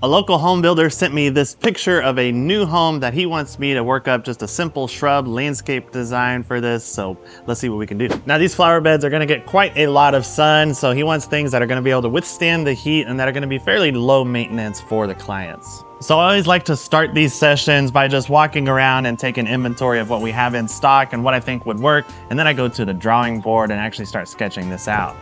A local home builder sent me this picture of a new home that he wants me to work up just a simple shrub landscape design for this. So let's see what we can do. Now these flower beds are gonna get quite a lot of sun. So he wants things that are gonna be able to withstand the heat and that are gonna be fairly low maintenance for the clients. So I always like to start these sessions by just walking around and taking inventory of what we have in stock and what I think would work. And then I go to the drawing board and actually start sketching this out.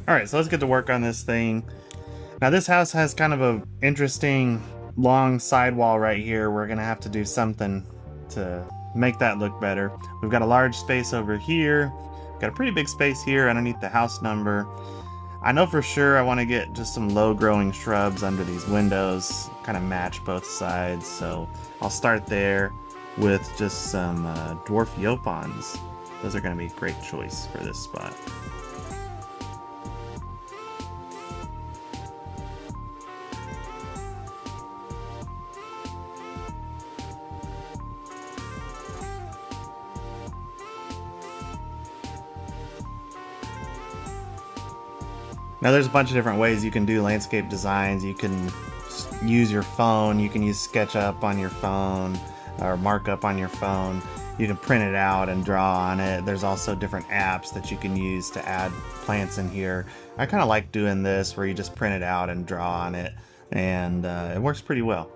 All right, so let's get to work on this thing. Now this house has kind of a interesting long sidewall right here. We're gonna have to do something to make that look better. We've got a large space over here. Got a pretty big space here underneath the house number. I know for sure I want to get just some low growing shrubs under these windows, kind of match both sides. So I'll start there with just some dwarf yopons. Those are gonna be a great choice for this spot. Now there's a bunch of different ways you can do landscape designs. You can use your phone, you can use SketchUp on your phone or markup on your phone. You can print it out and draw on it. There's also different apps that you can use to add plants in here. I kind of like doing this where you just print it out and draw on it, and it works pretty well.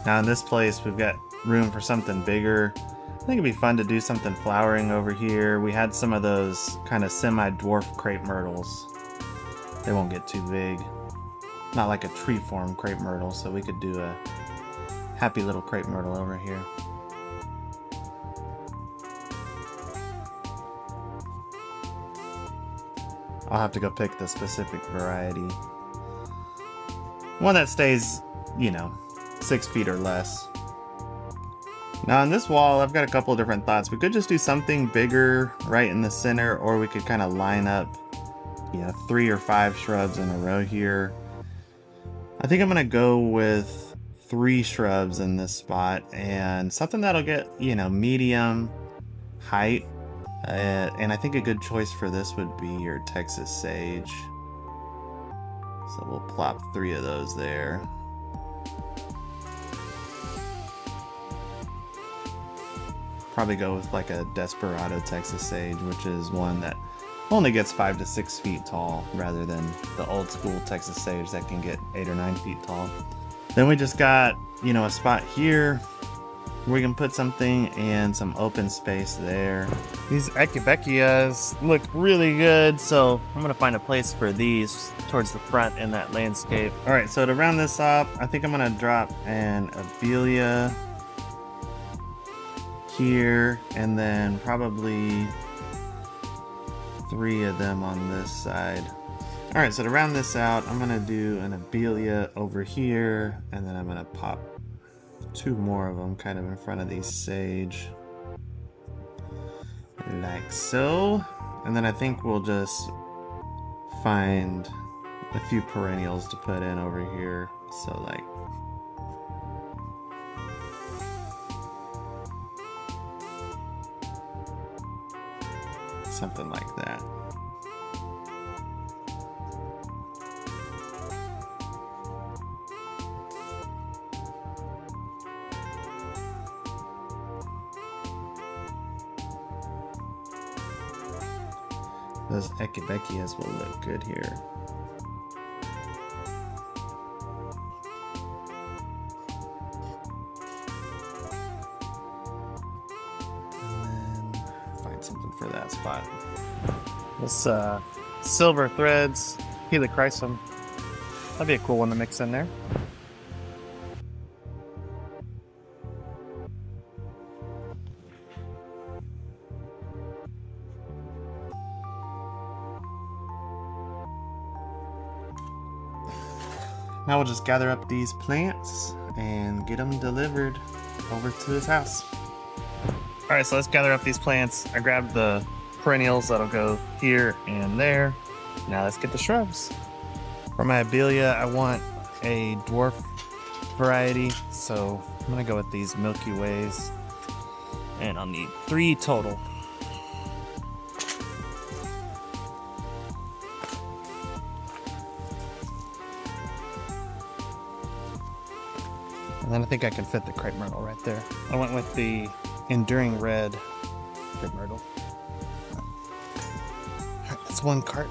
Now in this place, we've got room for something bigger. I think it'd be fun to do something flowering over here. We had some of those kind of semi-dwarf crepe myrtles. They won't get too big. Not like a tree-form crepe myrtle, so we could do a happy little crepe myrtle over here. I'll have to go pick the specific variety. One that stays, you know, 6 feet or less. Now on this wall, I've got a couple of different thoughts. We could just do something bigger right in the center, or we could kind of line up, you know, 3 or 5 shrubs in a row here. I think I'm gonna go with 3 shrubs in this spot and something that'll get, you know, medium height. And I think a good choice for this would be your Texas sage. So we'll plop 3 of those there. Probably go with like a Desperado Texas sage, which is one that only gets 5 to 6 feet tall rather than the old school Texas sage that can get 8 or 9 feet tall. Then we just got, you know, a spot here where we can put something and some open space there. These Echinacea look really good, so I'm gonna find a place for these towards the front in that landscape. All right, so to round this up, I think I'm gonna drop an Abelia here, and then probably 3 of them on this side. All right, so to round this out, I'm gonna do an Abelia over here, and then I'm gonna pop 2 more of them kind of in front of these sage, like so. And then I think we'll just find a few perennials to put in over here. So like something like that. Those Echinacea will look good here. And then find something for that spot. Let's silver threads, helichrysum. That'd be a cool one to mix in there. Now we'll just gather up these plants and get them delivered over to his house. All right, so let's gather up these plants. I grabbed the perennials that'll go here and there. Now let's get the shrubs. For my abelia, I want a dwarf variety, so I'm gonna go with these Milky Ways, and I'll need 3 total. And then I think I can fit the crepe myrtle right there. I went with the enduring red crepe myrtle. Alright, that's 1 cart.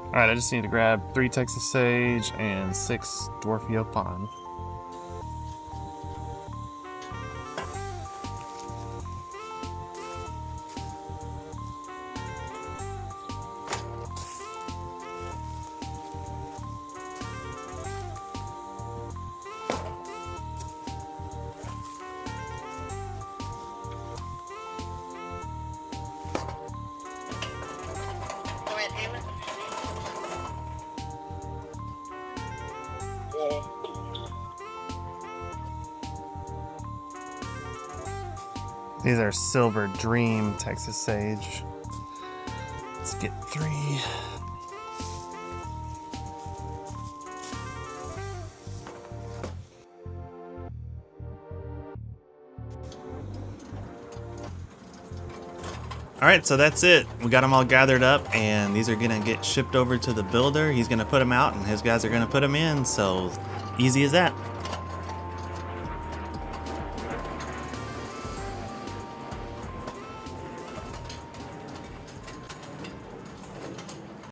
Alright, I just need to grab 3 Texas sage and 6 dwarf yopon. These are Silver Dream Texas sage. Let's get 3. Alright, so that's it. We got them all gathered up, and these are gonna get shipped over to the builder. He's gonna put them out, and his guys are gonna put them in, so easy as that.